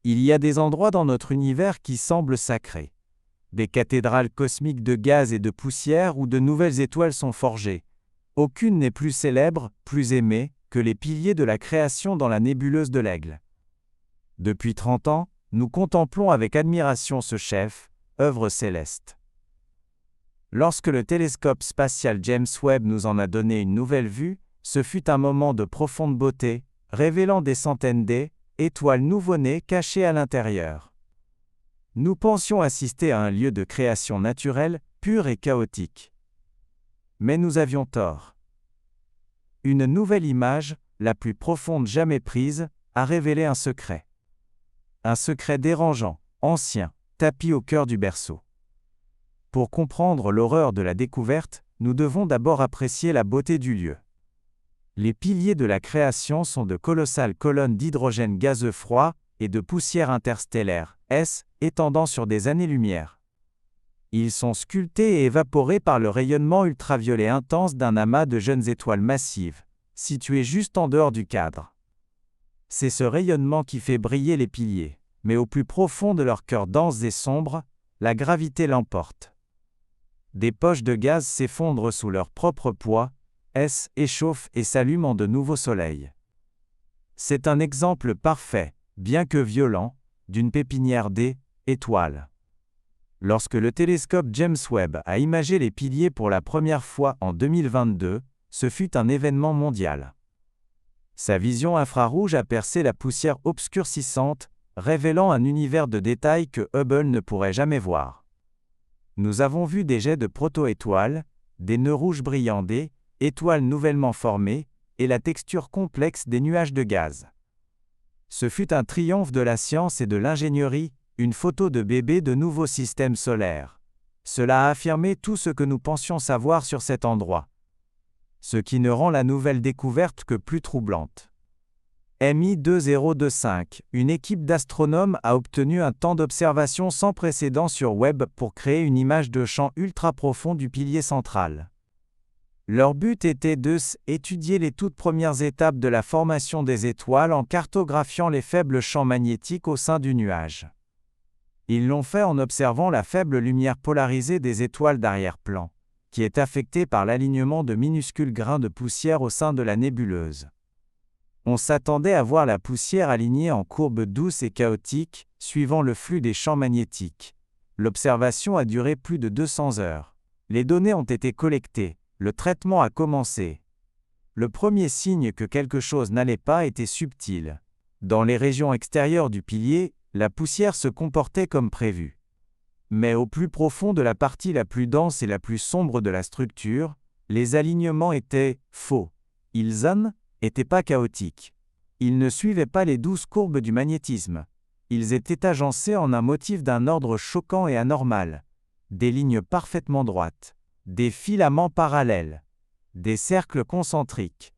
Il y a des endroits dans notre univers qui semblent sacrés. Des cathédrales cosmiques de gaz et de poussière où de nouvelles étoiles sont forgées. Aucune n'est plus célèbre, plus aimée, que les piliers de la création dans la nébuleuse de l'Aigle. Depuis 30 ans, nous contemplons avec admiration ce chef, œuvre céleste. Lorsque le télescope spatial James Webb nous en a donné une nouvelle vue, ce fut un moment de profonde beauté, révélant des centaines d'étoiles nouveau-nées cachées à l'intérieur. Nous pensions assister à un lieu de création naturelle, pur et chaotique. Mais nous avions tort. Une nouvelle image, la plus profonde jamais prise, a révélé un secret. Un secret dérangeant, ancien, tapi au cœur du berceau. Pour comprendre l'horreur de la découverte, nous devons d'abord apprécier la beauté du lieu. Les piliers de la création sont de colossales colonnes d'hydrogène gazeux froid et de poussière interstellaire, étendant sur des années-lumière. Ils sont sculptés et évaporés par le rayonnement ultraviolet intense d'un amas de jeunes étoiles massives, situées juste en dehors du cadre. C'est ce rayonnement qui fait briller les piliers, mais au plus profond de leur cœur dense et sombre, la gravité l'emporte. Des poches de gaz s'effondrent sous leur propre poids, échauffent et s'allument en de nouveaux soleils. C'est un exemple parfait, bien que violent, d'une pépinière d'étoiles. Lorsque le télescope James Webb a imagé les piliers pour la première fois en 2022, ce fut un événement mondial. Sa vision infrarouge a percé la poussière obscurcissante, révélant un univers de détails que Hubble ne pourrait jamais voir. Nous avons vu des jets de proto-étoiles, des nœuds rouges brillants étoiles nouvellement formées, et la texture complexe des nuages de gaz. Ce fut un triomphe de la science et de l'ingénierie, une photo de bébé de nouveaux systèmes solaires. Cela a affirmé tout ce que nous pensions savoir sur cet endroit. Ce qui ne rend la nouvelle découverte que plus troublante. MI 2025, une équipe d'astronomes a obtenu un temps d'observation sans précédent sur Webb pour créer une image de champ ultra profond du pilier central. Leur but était de étudier les toutes premières étapes de la formation des étoiles en cartographiant les faibles champs magnétiques au sein du nuage. Ils l'ont fait en observant la faible lumière polarisée des étoiles d'arrière-plan, qui est affectée par l'alignement de minuscules grains de poussière au sein de la nébuleuse. On s'attendait à voir la poussière alignée en courbes douces et chaotiques, suivant le flux des champs magnétiques. L'observation a duré plus de 200 heures. Les données ont été collectées, le traitement a commencé. Le premier signe que quelque chose n'allait pas était subtil. Dans les régions extérieures du pilier, la poussière se comportait comme prévu. Mais au plus profond de la partie la plus dense et la plus sombre de la structure, les alignements étaient faux. Ils n'étaient pas chaotiques. Ils ne suivaient pas les douces courbes du magnétisme. Ils étaient agencés en un motif d'un ordre choquant et anormal. Des lignes parfaitement droites. Des filaments parallèles. Des cercles concentriques.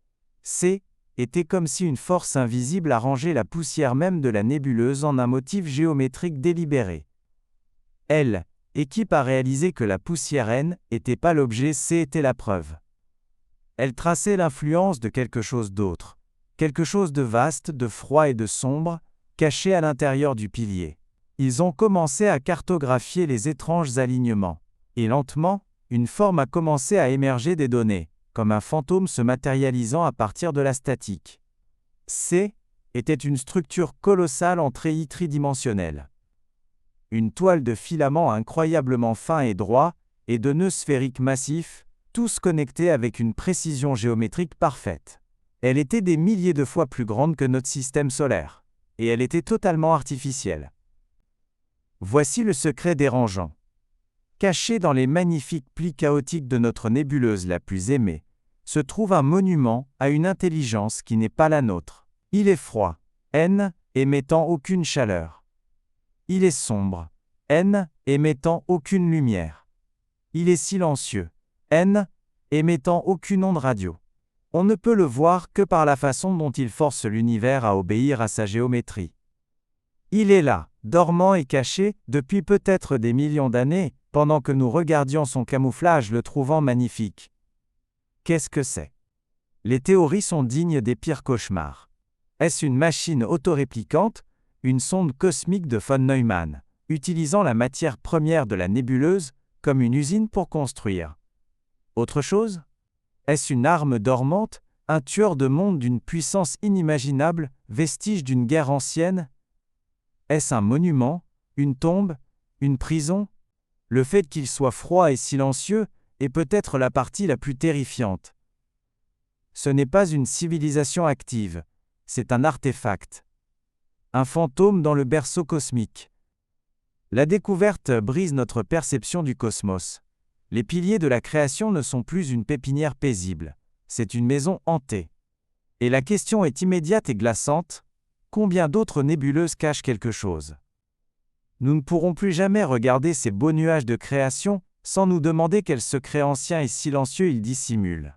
Était comme si une force invisible arrangeait la poussière même de la nébuleuse en un motif géométrique délibéré. L'équipe a réalisé que la poussière n'était pas l'objet, était la preuve. Elle traçait l'influence de quelque chose d'autre, quelque chose de vaste, de froid et de sombre, caché à l'intérieur du pilier. Ils ont commencé à cartographier les étranges alignements. Et lentement, une forme a commencé à émerger des données, comme un fantôme se matérialisant à partir de la statique. Était une structure colossale en treillis tridimensionnels. Une toile de filaments incroyablement fins et droits, et de nœuds sphériques massifs, tous connectés avec une précision géométrique parfaite. Elle était des milliers de fois plus grande que notre système solaire. Et elle était totalement artificielle. Voici le secret dérangeant. Caché dans les magnifiques plis chaotiques de notre nébuleuse la plus aimée, se trouve un monument à une intelligence qui n'est pas la nôtre. Il est froid, émettant aucune chaleur. Il est sombre, émettant aucune lumière. Il est silencieux, émettant aucune onde radio. On ne peut le voir que par la façon dont il force l'univers à obéir à sa géométrie. Il est là, dormant et caché, depuis peut-être des millions d'années, pendant que nous regardions son camouflage le trouvant magnifique. Qu'est-ce que c'est? Les théories sont dignes des pires cauchemars. Est-ce une machine autoréplicante, une sonde cosmique de von Neumann, utilisant la matière première de la nébuleuse comme une usine pour construire. Autre chose? Est-ce une arme dormante, un tueur de monde d'une puissance inimaginable, vestige d'une guerre ancienne? Est-ce un monument, une tombe, une prison? Le fait qu'il soit froid et silencieux est peut-être la partie la plus terrifiante. Ce n'est pas une civilisation active, c'est un artefact. Un fantôme dans le berceau cosmique. La découverte brise notre perception du cosmos. Les piliers de la création ne sont plus une pépinière paisible, c'est une maison hantée. Et la question est immédiate et glaçante, combien d'autres nébuleuses cachent quelque chose? Nous ne pourrons plus jamais regarder ces beaux nuages de création sans nous demander quel secret ancien et silencieux ils dissimulent.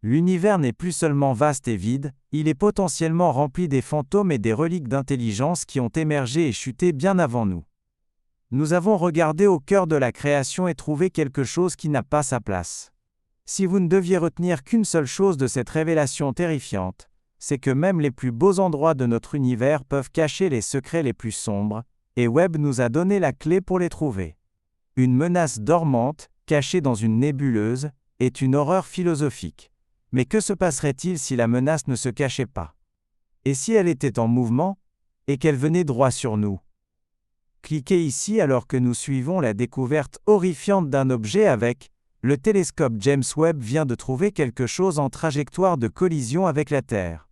L'univers n'est plus seulement vaste et vide, il est potentiellement rempli des fantômes et des reliques d'intelligence qui ont émergé et chuté bien avant nous. Nous avons regardé au cœur de la création et trouvé quelque chose qui n'a pas sa place. Si vous ne deviez retenir qu'une seule chose de cette révélation terrifiante, c'est que même les plus beaux endroits de notre univers peuvent cacher les secrets les plus sombres, et Webb nous a donné la clé pour les trouver. Une menace dormante, cachée dans une nébuleuse, est une horreur philosophique. Mais que se passerait-il si la menace ne se cachait pas? Et si elle était en mouvement, et qu'elle venait droit sur nous? Cliquez ici alors que nous suivons la découverte horrifiante d'un objet avec le télescope James Webb vient de trouver quelque chose en trajectoire de collision avec la Terre.